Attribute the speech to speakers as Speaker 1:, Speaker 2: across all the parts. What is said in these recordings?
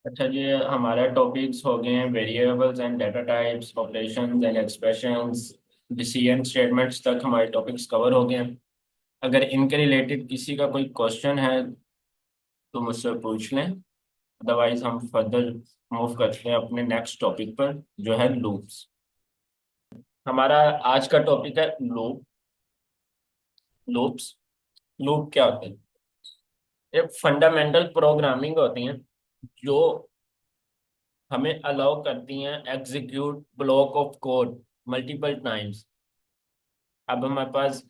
Speaker 1: अच्छा जी, हमारा टॉपिक्स हो गए हैं variables and data types, operations and expressions, decision statements तक हमारे टॉपिक्स कवर हो गए हैं। अगर इनके रिलेटेड किसी का कोई क्वेश्चन है तो मुझसे पूछ लें। अदरवाइज हम फर्दर मूव करते हैं अपने नेक्स्ट टॉपिक पर, जो है लूप्स। हमारा आज का टॉपिक है लूप्स। लूप क्या होते हैं? ये फंडामेंटल प्रोग्रामिंग होती हैं जो हमें अलाउ करती हैं execute block of code multiple times. अब हमारे पास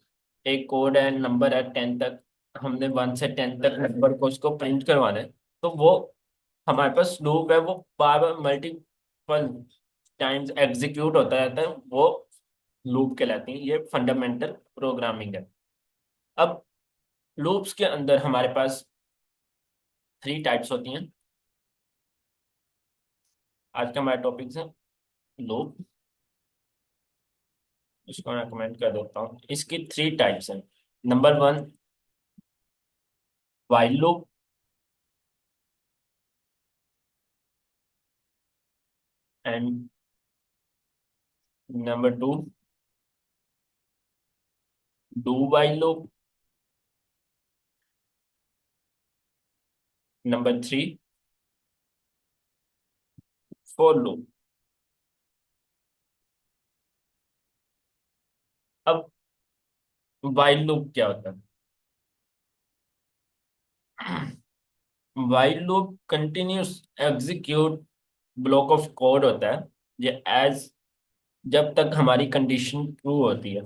Speaker 1: एक कोड है, नंबर है 10 तक। हमने 1 से 10 तक नंबर को उसको प्रिंट करवाना है। तो वो हमारे पास लूप है, वो बार बार मल्टीपल टाइम्स एग्जीक्यूट होता रहता है। वो लूप कहलाती है। ये फंडामेंटल प्रोग्रामिंग है। अब लूप्स के अंदर हमारे पास 3 टाइप्स होती हैं। आज का हमारा टॉपिक है लूप। इसको मैं कमेंट कर देता हूँ। इसकी 3 टाइप्स हैं। Number 1, while loop. And number 2, do while loop. Number 3, for loop. अब वाइल लूप क्या होता है? While loop continuous execute block of code होता है। ये एज जब तक हमारी कंडीशन ट्रू होती है।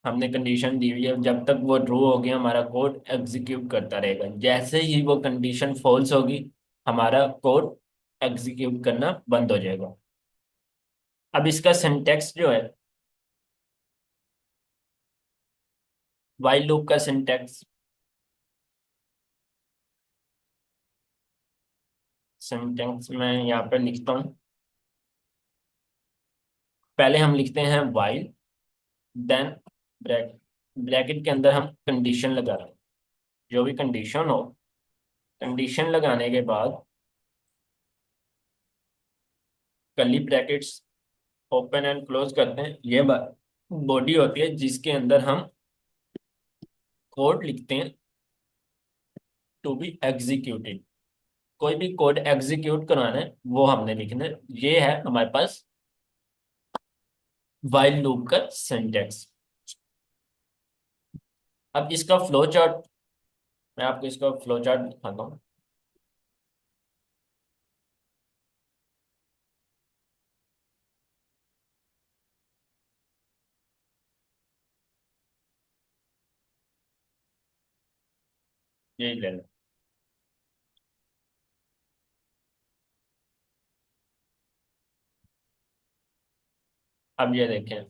Speaker 1: हमने कंडीशन दी हुई है, जब तक वो ट्रू होगी हमारा कोड एग्जीक्यूट करता रहेगा। जैसे ही वो कंडीशन फॉल्स होगी हमारा कोड एग्जीक्यूट करना बंद हो जाएगा। अब इसका सिंटेक्स जो है, वाइल लूप का सिंटेक्स, मैं यहाँ पे लिखता हूँ। पहले हम लिखते हैं वाइल, देन ब्रैकेट के अंदर हम कंडीशन लगा रहे हैं। जो भी कंडीशन हो, कंडीशन लगाने के बाद curly brackets open and close करते हैं। ये बॉडी होती है जिसके अंदर हम कोड लिखते हैं टू बी एग्जीक्यूटेड। कोई भी कोड एग्जीक्यूट करवाना है वो हमने लिखना है। ये है हमारे पास वाइल लूप का सिंटेक्स। अब इसका फ्लो चार्ट, मैं आपको इसका फ्लो चार्ट दिखाता हूँ। ये ले लो। अब ये देखें,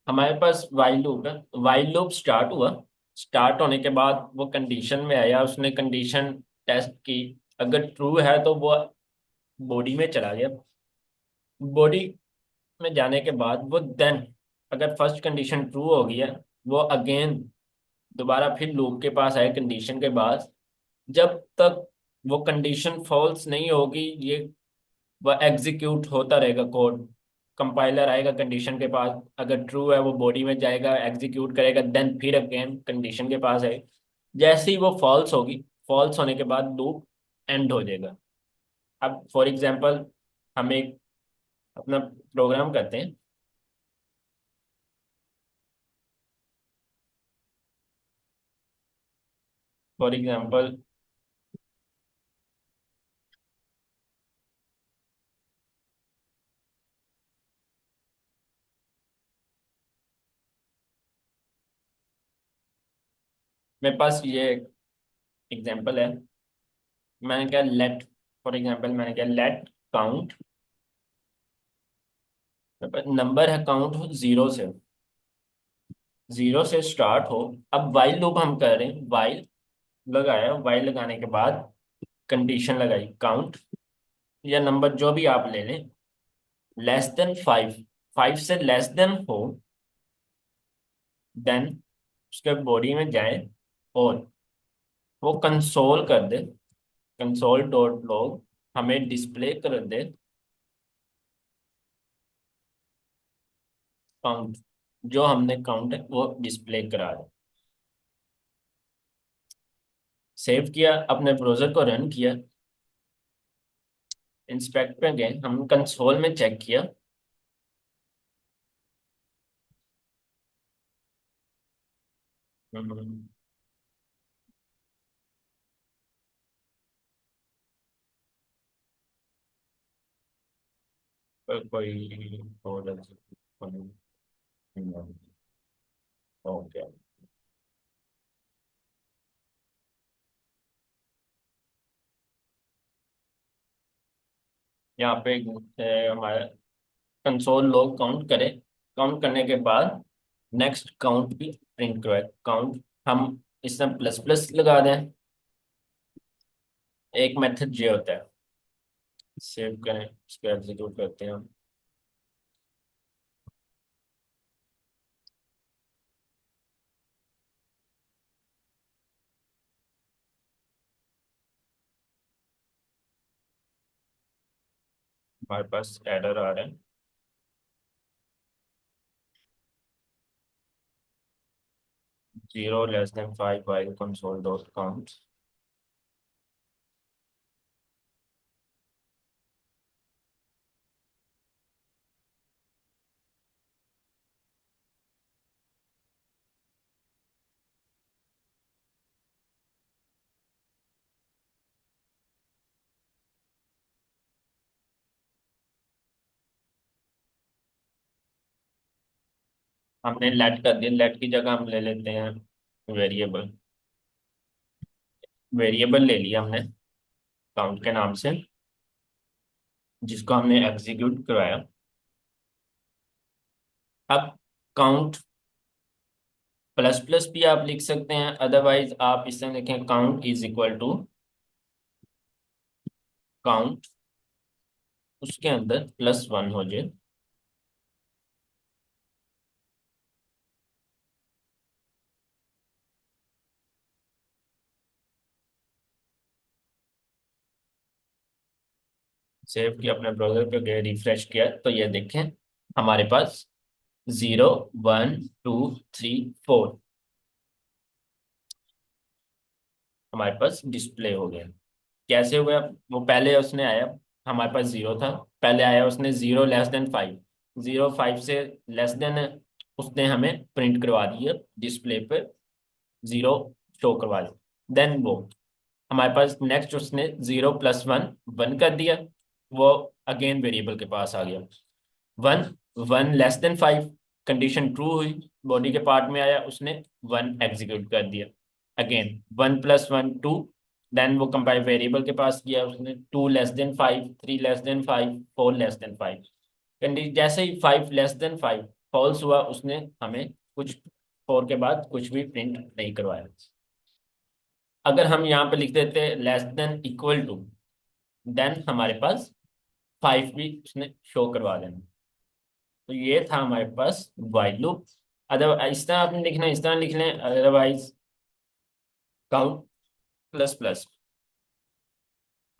Speaker 1: हमारे पास वाइल लूप है। वाइल लूप स्टार्ट हुआ। स्टार्ट होने के बाद वो कंडीशन में आया, उसने कंडीशन टेस्ट की। अगर ट्रू है तो वो बॉडी में चला गया। बॉडी में जाने के बाद वो देन, अगर फर्स्ट कंडीशन ट्रू हो गई है, वो अगेन दोबारा फिर लूप के पास आए कंडीशन के बाद। जब तक वो कंडीशन फॉल्स नहीं होगी, ये वह एग्जीक्यूट होता रहेगा कोड। कंपाइलर आएगा कंडीशन के पास, अगर ट्रू है वो बॉडी में जाएगा, एग्जीक्यूट करेगा, देन फिर अगेन कंडीशन के पास है। जैसे ही वो फॉल्स होगी, फॉल्स होने के बाद लूप एंड हो जाएगा। अब फॉर एग्जांपल हम एक अपना प्रोग्राम करते हैं। फॉर एग्जांपल मेरे पास ये एग्जांपल है। मैंने क्या लेट, फॉर एग्जांपल मैंने क्या लेट काउंट, नंबर है काउंट 0 से, 0 से स्टार्ट हो। अब वाइल लूप हम कर रहे हैं। वाइल लगाया, वाइल लगाने के बाद कंडीशन लगाई काउंट, या नंबर जो भी आप ले लें, लेस देन 5, 5 से लेस देन हो, देन उसके बॉडी में जाए और वो कंसोल कर दे, कंसोल डॉट लॉग। हमें डिस्प्ले कर दे काउंट, जो हमने काउंट है वो डिस्प्ले करा दे। सेव किया, अपने ब्राउजर को रन किया, इंस्पेक्ट पे गए, हम कंसोल में चेक किया। हम्म, कोई और ओके। यहाँ पे हमारा कंसोल लॉग काउंट करे, काउंट करने के बाद नेक्स्ट काउंट भी प्रिंट करवाए। काउंट हम इसमें प्लस प्लस लगा दें, एक मेथड ये होता है। सेव करें, इसको एग्जीक्यूट करते हैं हम। हमारे पास एरर आ रहा है। 0 <5 while console dot count। हमने लेट कर दिया, लेट की जगह हम ले लेते हैं वेरिएबल। वेरिएबल ले लिया हमने काउंट के नाम से, जिसको हमने एग्जीक्यूट करवाया। अब काउंट प्लस प्लस भी आप लिख सकते हैं, अदरवाइज आप इससे लिखें count is equal to count, उसके अंदर +1 हो जाए। सेव किया, अपने ब्राउजर पे गए, रिफ्रेश किया तो ये देखें हमारे पास 0 1 2 3 4 हमारे पास डिस्प्ले हो गया। कैसे हुआ? वो पहले उसने आया, हमारे पास 0 था, पहले आया उसने 0 <5, 0 5 से लेस देन है, उसने हमें प्रिंट करवा दिया डिस्प्ले पे, 0 शो करवा दिया। देन वो हमारे पास नेक्स्ट उसने 0 +1 1 कर दिया, वो अगेन वेरिएबल के पास आ गया। 1 1 <5 कंडीशन ट्रू हुई, बॉडी के पार्ट में आया, उसने 1 एग्जीक्यूट कर दिया। अगेन 1 +1 2, देन वो कंपाइल वेरिएबल के पास गया, उसने 2 <5 3 <5 4 <5। जैसे ही 5 <5 फॉल्स हुआ, उसने हमें कुछ 4 के बाद कुछ भी प्रिंट नहीं करवाया। अगर हम यहाँ पे लिख देते << देन हमारे पास 5 भी उसने शो करवा देना। तो ये था हमारे पास वाइल लूप। अदर इस तरह आपने लिखना है, इस तरह लिख लें, अदरवाइज काउंट प्लस प्लस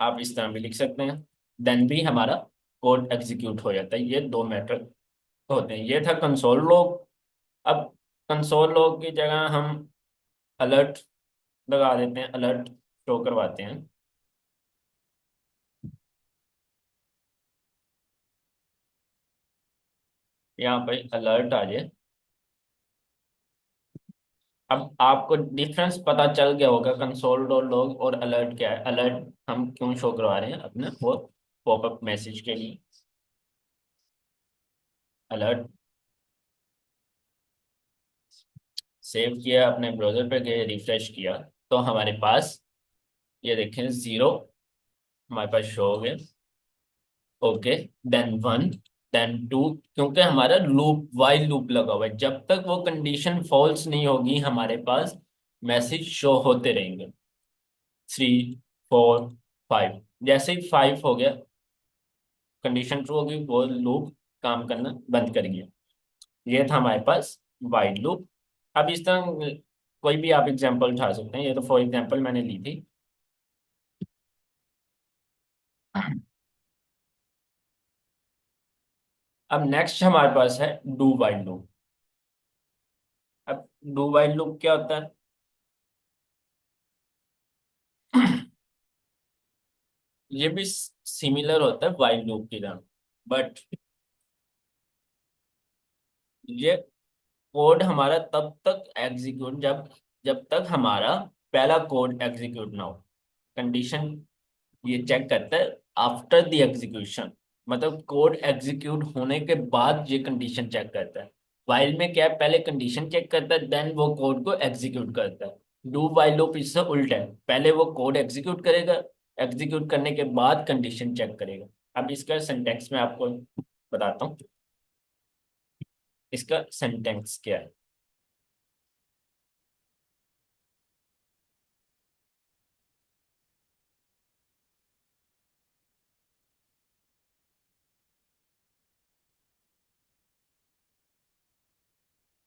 Speaker 1: आप इस तरह भी लिख सकते हैं, देन भी हमारा कोड एग्जीक्यूट हो जाता है। ये दो मेथड होते हैं। ये था कंसोल लॉग। अब कंसोल लॉग की जगह हम अलर्ट लगा देते हैं, अलर्ट शो करवाते हैं। यहाँ पे अलर्ट आ जाए। अब आपको डिफरेंस पता चल गया होगा कंसोल डॉट लॉग और अलर्ट क्या है। अलर्ट हम क्यों शो करवा रहे हैं अपने वो पॉपअप मैसेज के लिए। अलर्ट सेव किया, अपने ब्राउजर पे गए, रिफ्रेश किया तो हमारे पास ये देखें 0 हमारे पास शो हो गया। ओके, देन 1, देन 2, क्योंकि हमारा लूप वाइल लूप लगा हुआ है, जब तक वो कंडीशन फॉल्स नहीं होगी हमारे पास मैसेज शो होते रहेंगे। 3 4 5, जैसे ही 5 हो गया, कंडीशन ट्रू होगी, वो लूप काम करना बंद कर गया। ये था हमारे पास वाइल लूप। अब इस तरह कोई भी आप एग्जांपल उठा सकते हैं, ये तो फॉर एग्जांपल मैंने ली थी। अब नेक्स्ट हमारे पास है डू वाइल लूप। अब डू वाइल लूप क्या होता है? ये भी सिमिलर होता है वाइल लूप की तरह, बट ये कोड हमारा तब तक एग्जीक्यूट जब जब तक हमारा पहला कोड एग्जीक्यूट ना हो। कंडीशन ये चेक करता है आफ्टर द एग्जीक्यूशन, मतलब कोड एग्जीक्यूट होने के बाद ये कंडीशन चेक करता है। वाइल में क्या है, पहले कंडीशन चेक करता है देन वो कोड को एग्जीक्यूट करता है। डू वाइल लूप इससे उल्टा है, पहले वो कोड एग्जीक्यूट करेगा, एग्जीक्यूट करने के बाद कंडीशन चेक करेगा। अब इसका सिंटेक्स मैं आपको बताता हूँ, इसका सिंटेक्स क्या है।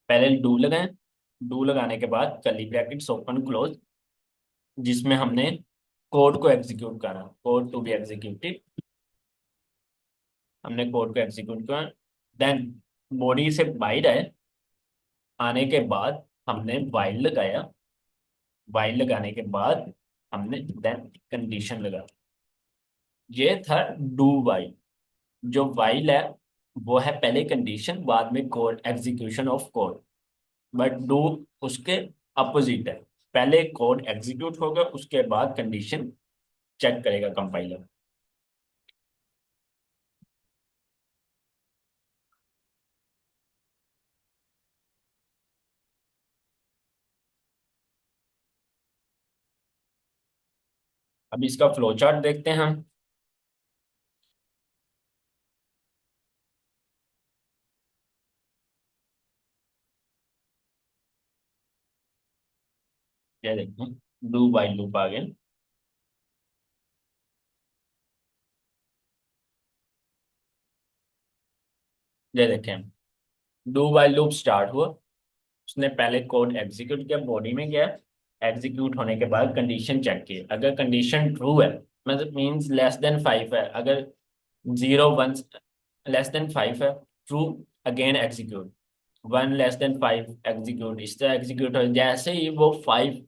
Speaker 1: पहले डू लगाएं, डू लगाने के बाद कर्ली ब्रैकेट्स ओपन क्लोज, जिसमें हमने कोड को एग्जीक्यूट करा, कोड टू बी एग्जीक्यूटेड, हमने कोड को एग्जीक्यूट किया। देन बॉडी से बाहर आए, आने के बाद हमने वाइल लगाया, वाइल लगाने के बाद हमने देन कंडीशन लगा। ये था डू वाइल। जो वाइल है वो है पहले कंडीशन बाद में code, execution of code. But do उसके अपोजिट है, पहले कोड एग्जीक्यूट होगा उसके बाद कंडीशन चेक करेगा कंपाइलर। अब इसका फ्लो चार्ट देखते हैं हम। ये देखते हैं, डू वाइल लूप आ गया। ये देखें, डू वाइल लूप स्टार्ट हुआ, उसने पहले कोड एग्जीक्यूट किया, बॉडी में गया, एग्जीक्यूट होने के बाद कंडीशन चेक की, अगर कंडीशन ट्रू है मतलब मींस लेस देन 5 है, अगर 0 1 लेस देन 5 है, true, again execute, 1 less than 5 execute, इस तरह एग्जीक्यूट हो। जैसे ही वो 5,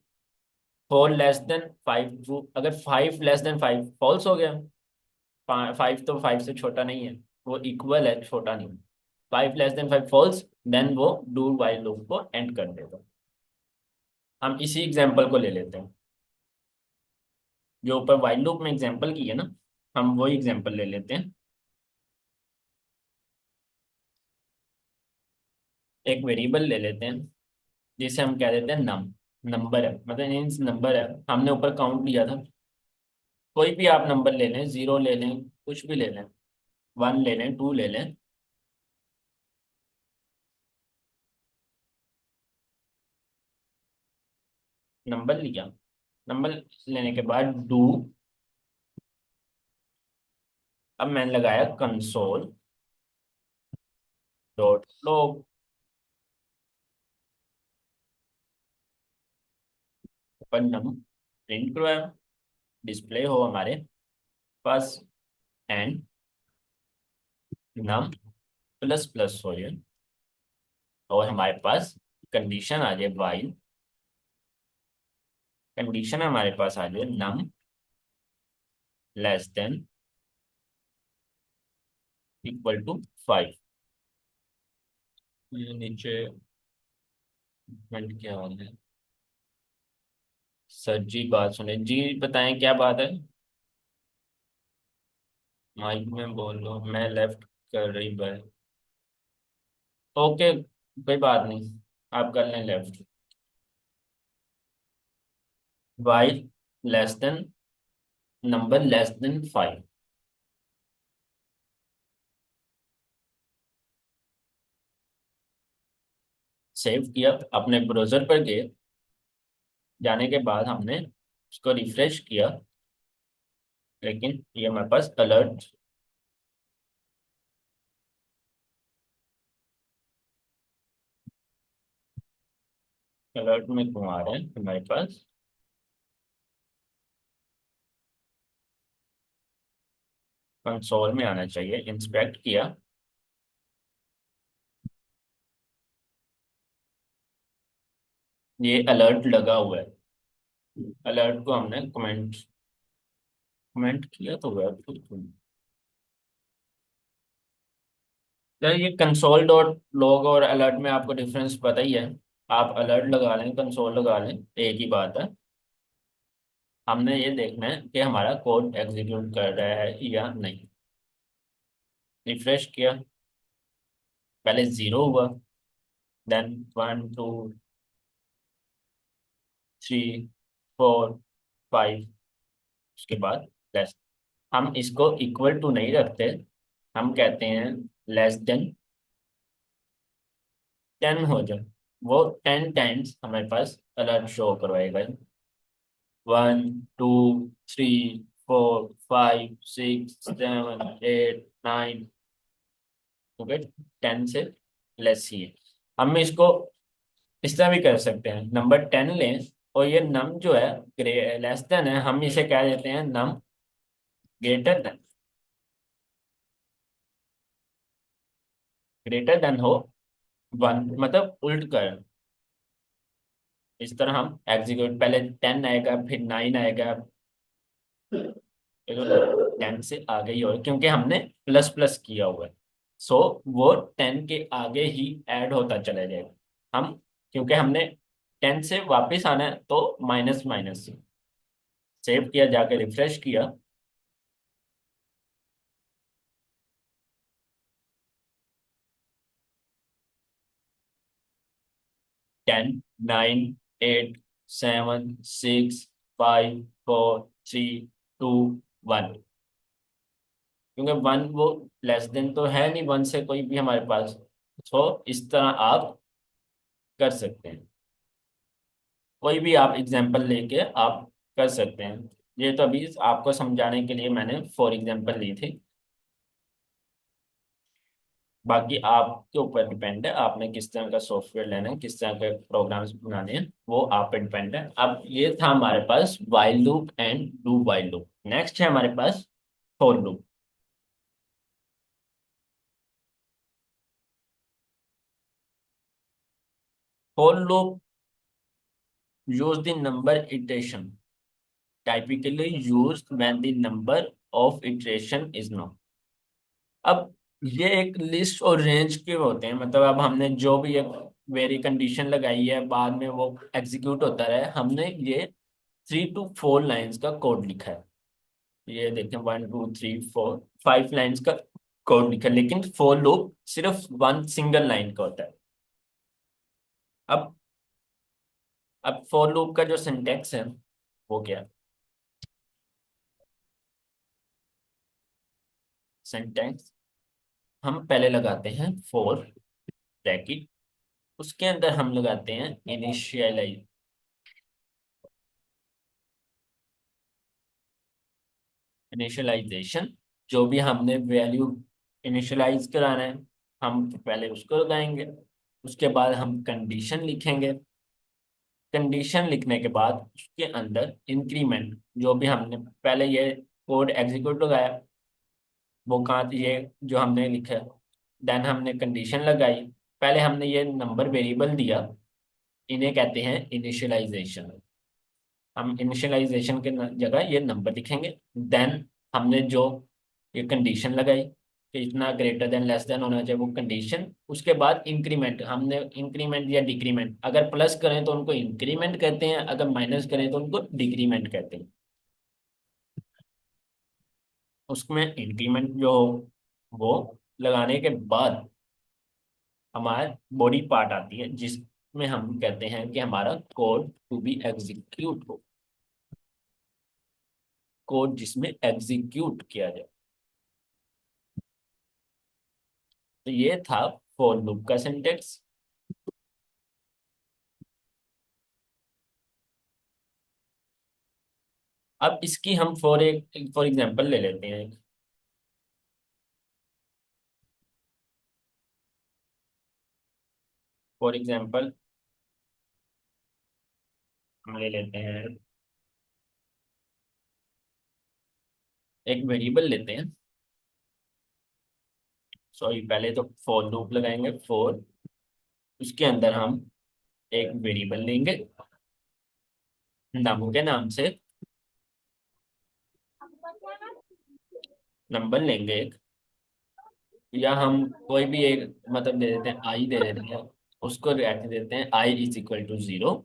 Speaker 1: 4 लेस देन 5 ट्रू, अगर 5 लेस देन 5 फॉल्स हो गया, 5 तो 5 से छोटा नहीं है, वो इक्वल है, छोटा नहीं। 5 लेस देन 5 फॉल्स, देन वो डू वाइल लूप को एंड कर देगा। हम इसी एग्जांपल को ले लेते हैं, जो ऊपर वाइल लूप में एग्जांपल की है ना, हम वही एग्जांपल ले लेते हैं। एक वेरिएबल ले लेते हैं जिसे हम कह देते हैं नम, नंबर है, मतलब मीन्स नंबर है, हमने ऊपर काउंट लिया था। कोई भी आप नंबर ले लें, 0 ले लें, कुछ भी ले लें, 1 ले लें, 2 ले लें, नंबर लिया। नंबर लेने के बाद डू, अब मैंने लगाया कंसोल डॉट लॉग, पर नम प्रिंट करवाया, डिस्प्ले हो हमारे पास एंड नम प्लस प्लस हो जाए, और हमारे पास कंडीशन आ जाए वाइल, कंडीशन हमारे पास आ जाए नम लेस देन इक्वल टू 5। नीचे मिनट क्या हाल है, सर जी बात सुने जी, बताएं क्या बात है। माइक में बोलो, मैं लेफ्ट कर रही बाय। ओके, कोई बात नहीं, आप कर लें left. While less than number less than 5, save किया, अपने ब्राउजर पर गए, जाने के बाद हमने उसको रिफ्रेश किया, लेकिन ये हमारे पास अलर्ट, अलर्ट में क्यों आ रहे हैं हमारे पास? कंसोल में आना चाहिए, इंस्पेक्ट किया। ये अलर्ट लगा हुआ है। अलर्ट को हमने कमेंट कमेंट किया तो वेब खुद खुल। यार ये कंसोल डॉट लॉग और अलर्ट में आपको डिफरेंस पता ही है। आप अलर्ट लगा लें, कंसोल लगा लें, एक ही बात है। हमने ये देखना है कि हमारा कोड एग्जीक्यूट कर रहा है या नहीं। रिफ्रेश किया, पहले जीरो हुआ, then one two three four five, उसके बाद लेस। हम इसको इक्वल टू नहीं रखते, हम कहते हैं लेस देन 10 हो जाए। वो 10 टाइम्स हमारे पास अलर्ट शो करवाएगा। One two three four five six seven eight nine, okay, 10 से लेस ही है। हम इसको इस तरह भी कर सकते हैं, नंबर 10 लें और ये नम जो है लेस देन है, हम इसे कह देते हैं नम ग्रेटर देन। ग्रेटर देन हो वन, मतलब उल्ट कर। इस तरह हम एग्जीक्यूट, पहले 10 आएगा फिर 9 आएगा, 10 से आगे ही होगा क्योंकि हमने प्लस प्लस किया हुआ है। सो वो 10 के आगे ही ऐड होता चला जाएगा। हम क्योंकि हमने 10 से वापस आना है तो माइनस माइनस से सेव किया, जाके रिफ्रेश किया। 10 9 8 7 6 5 4 3 2 1, क्योंकि वन वो लेस देन तो है नहीं वन से कोई भी हमारे पास। तो इस तरह आप कर सकते हैं, कोई भी आप एग्जांपल लेके आप कर सकते हैं। ये तो अभी आपको समझाने के लिए मैंने फॉर एग्जांपल ली थी। बाकी आपके ऊपर डिपेंड है, आपने किस तरह का सॉफ्टवेयर लेना है, किस तरह के प्रोग्राम्स बनाने हैं, वो आप पे डिपेंड है। अब ये था हमारे पास while loop and do while loop. Next है हमारे पास for loop. For loop use the number iteration, typically used when the number of iteration is known। अब ये एक लिस्ट और रेंज के होते हैं, मतलब अब हमने जो भी एक वेरी कंडीशन लगाई है बाद में वो एग्जीक्यूट होता रहे, हमने ये 3 to 4 लाइंस का कोड लिखा है। ये देखें, 1 2 3 4 5 लाइंस का कोड लिखा है, लेकिन फॉर लूप सिर्फ वन सिंगल लाइन का होता है। अब अब फॉर लूप का जो सिंटेक्स है वो क्या है? सिंटेक्स, हम पहले लगाते हैं फॉर ब्रैकेट, उसके अंदर हम लगाते हैं इनिशियलाइजेशन। जो भी हमने वैल्यू इनिशियलाइज कराना है हम पहले उसको लगाएंगे। उसके बाद हम कंडीशन लिखेंगे। कंडीशन लिखने के बाद उसके अंदर इंक्रीमेंट, जो भी हमने पहले ये कोड एग्जीक्यूट लगाया वो कहाँ ये जो हमने लिखा है, देन हमने कंडीशन लगाई, पहले हमने ये नंबर वेरिएबल दिया, इन्हें कहते हैं इनिशियलाइजेशन। हम इनिशियलाइजेशन के जगह ये नंबर लिखेंगे। देन हमने जो ये कंडीशन लगाई कि इतना ग्रेटर देन लेस देन होना चाहिए, वो कंडीशन। उसके बाद इंक्रीमेंट, हमने इंक्रीमेंट या डिक्रीमेंट, अगर प्लस करें तो उनको इंक्रीमेंट कहते हैं, अगर माइनस करें तो उनको डिक्रीमेंट कहते हैं। उसमें इंक्रीमेंट जो हो वो लगाने के बाद हमारे बॉडी पार्ट आती है जिसमें हम कहते हैं कि हमारा कोड टू बी एग्जीक्यूट हो, कोड जिसमें एग्जीक्यूट किया जाए। तो ये था फॉर लूप का सिंटेक्स। अब इसकी हम फॉर एग्जांपल ले लेते हैं। फॉर एग्जांपल हम ले लेते हैं, एक वेरिएबल लेते हैं, सॉरी, पहले तो फॉर लूप लगाएंगे, फॉर, उसके अंदर हम एक वेरिएबल लेंगे नम के नाम से, नंबर लेंगे एक, या हम कोई भी एक मतलब दे देते हैं, आई दे देते हैं, उसको रख देते हैं I is equal to 0।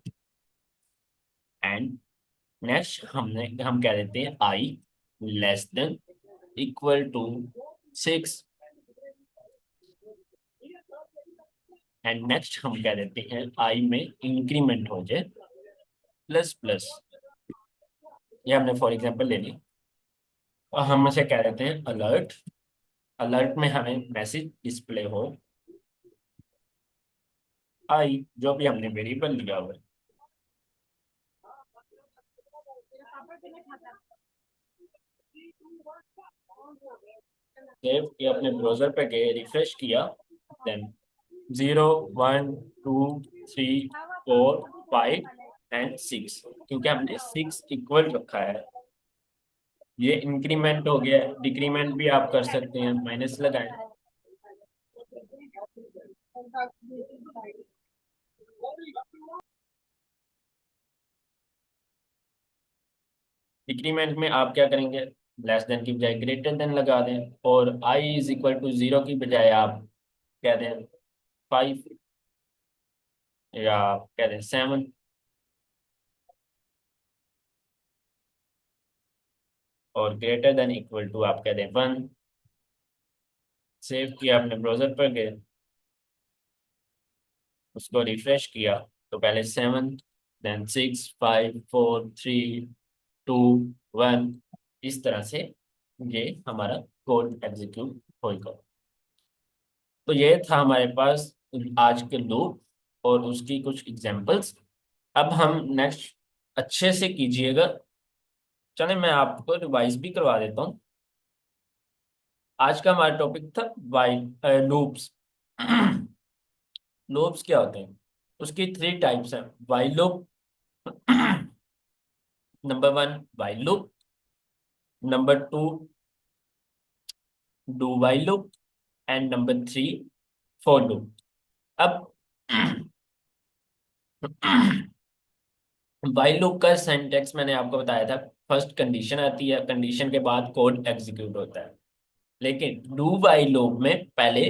Speaker 1: And next हम कह देते हैं I less than equal to 6। And next हम कह देते हैं आई में इंक्रीमेंट हो जाए प्लस प्लस। ये हमने फॉर एग्जांपल ले ली। और हम इसे कह देते हैं अलर्ट। अलर्ट में हमें मैसेज डिस्प्ले हो आई, जो भी हमने वेरिएबल लिया हुआ है। सेव किया, अपने ब्राउजर पे गए, रिफ्रेश किया, देन 0 1 2 3 4 5 एंड 6, क्योंकि हमने 6 इक्वल रखा है। ये इंक्रीमेंट हो गया, डिक्रीमेंट भी आप कर सकते हैं, माइनस लगाएं। डिक्रीमेंट में आप क्या करेंगे, लेस देन की बजाय ग्रेटर देन लगा दें, और आई इज इक्वल टू 0 की बजाय आप कह दें 5, या आप कह दें 7। और ग्रेटर देन इक्वल टू आप कह दें 1। सेव किया, अपने ब्राउजर पर गए, उसको रिफ्रेश किया, तो पहले 7, देन 6 5 4 3 2 1, इस तरह से ये हमारा कोड एग्जीक्यूट होगा। तो ये था हमारे पास आज के लूप और उसकी कुछ एग्जांपल्स। अब हम नेक्स्ट अच्छे से कीजिएगा। चले मैं आपको रिवाइज भी करवा देता हूँ। आज का हमारा टॉपिक था वाइल लूप्स। लूप्स क्या होते हैं, उसकी 3 टाइप्स हैं। While loop, number 1 while loop, number 2 do while loop, and number 3 for loop. अब वाइल लूप का सिंटैक्स मैंने आपको बताया था। फर्स्ट कंडीशन आती है, कंडीशन के बाद कोड एग्जीक्यूट होता है। लेकिन डू वाइल लूप में पहले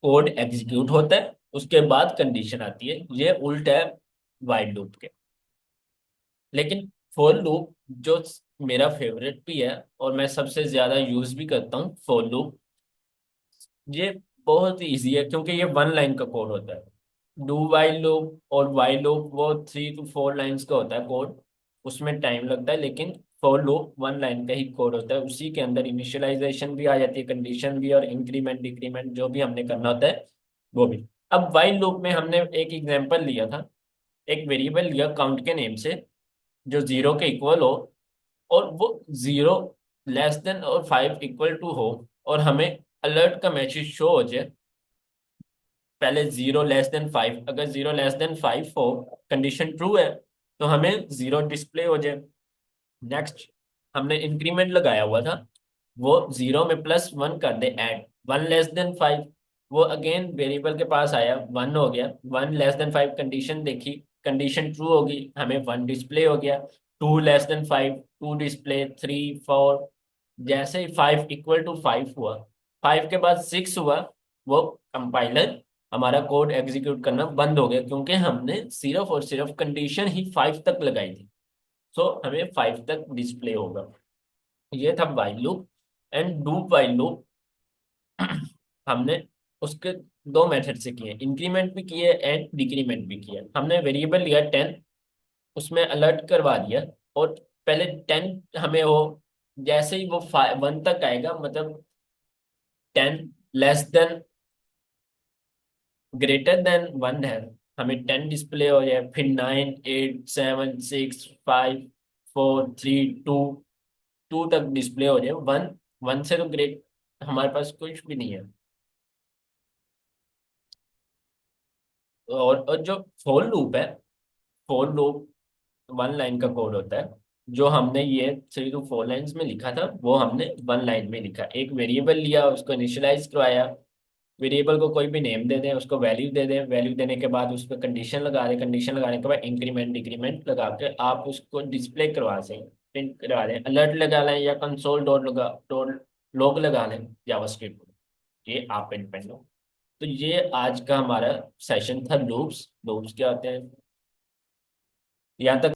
Speaker 1: कोड एग्जीक्यूट होता है, उसके बाद कंडीशन आती है। ये उल्टा है वाइल लूप के। लेकिन फॉर लूप जो मेरा फेवरेट भी है और मैं सबसे ज्यादा यूज भी करता हूँ फॉर लूप, ये बहुत ही इजी है क्योंकि ये 1 लाइन का कोड होता है। डू वाइल लूप और वाइल लूप वो 3 to 4 लाइन्स का होता है कोड, उसमें टाइम लगता है। लेकिन फॉर लूप 1 लाइन का ही कोड होता है, उसी के अंदर इनिशियलाइजेशन भी आ जाती है, कंडीशन भी, और इंक्रीमेंट डिक्रीमेंट जो भी हमने करना होता है वो भी। अब वाइल लूप में हमने एक एग्जांपल लिया था, एक वेरिएबल लिया काउंट के नेम से, जो 0 के इक्वल हो, और वो 0 लेस देन और 5 इक्वल टू हो, और हमें अलर्ट का मैसेज शो हो जाए। पहले 0 <5, अगर 0 <5 हो, कंडीशन ट्रू है, तो हमें 0 डिस्प्ले हो जाए। नेक्स्ट हमने इंक्रीमेंट लगाया हुआ था, वो 0 में +1 कर दे, ऐड 1 <5। वो अगेन वेरिएबल के पास आया, 1 हो गया, 1 <5 कंडीशन देखी, कंडीशन ट्रू होगी, हमें 1 डिस्प्ले हो गया। 2 <5 2 डिस्प्ले, 3 4। जैसे ही 5 = 5 हुआ, 5 के बाद 6 हुआ, वो कंपाइलर हमारा कोड एग्जीक्यूट करना बंद हो गया, क्योंकि हमने सिर्फ और सिर्फ कंडीशन ही 5 तक लगाई थी। सो हमें 5 तक डिस्प्ले होगा। ये था while loop. And do while loop हमने उसके 2 मेथड से किए, इंक्रीमेंट भी किए एंड डिक्रीमेंट भी किया। हमने वेरिएबल लिया 10, उसमें अलर्ट करवा दिया, और पहले 10 हमें हो, जैसे ही वो 1 तक आएगा, मतलब 10 लेस देन ग्रेटर देन 1 है, हमें 10 डिस्प्ले हो जाए। फिर 9 8 7 6 5 4 3 2 2 तक डिस्प्ले हो जाए। 1 1 से तो ग्रेट हमारे पास कुछ भी नहीं है। और जो फॉर लूप है, फॉर लूप 1 लाइन का कोड होता है। जो हमने ये 3 to 4 लाइन्स में लिखा था, वो हमने 1 लाइन में लिखा। एक वेरिएबल लिया, उसको इनिशियलाइज करवाया, वेरिएबल को कोई भी नेम दे दें, उसको वैल्यू दे दें, वैल्यू देने के बाद उस पर कंडीशन लगा दें, कंडीशन लगाने के बाद इंक्रीमेंट डिक्रीमेंट लगा के आप उसको डिस्प्ले करवा दें, प्रिंट करवा दें, अलर्ट लगा लें या कंसोल डॉट लॉग लगा लें जावास्क्रिप्ट में। ये आप इंडिपेंडेंट हो। तो ये आज का हमारा सेशन था लूप्स। लूप्स क्या होते हैं, यहाँ तक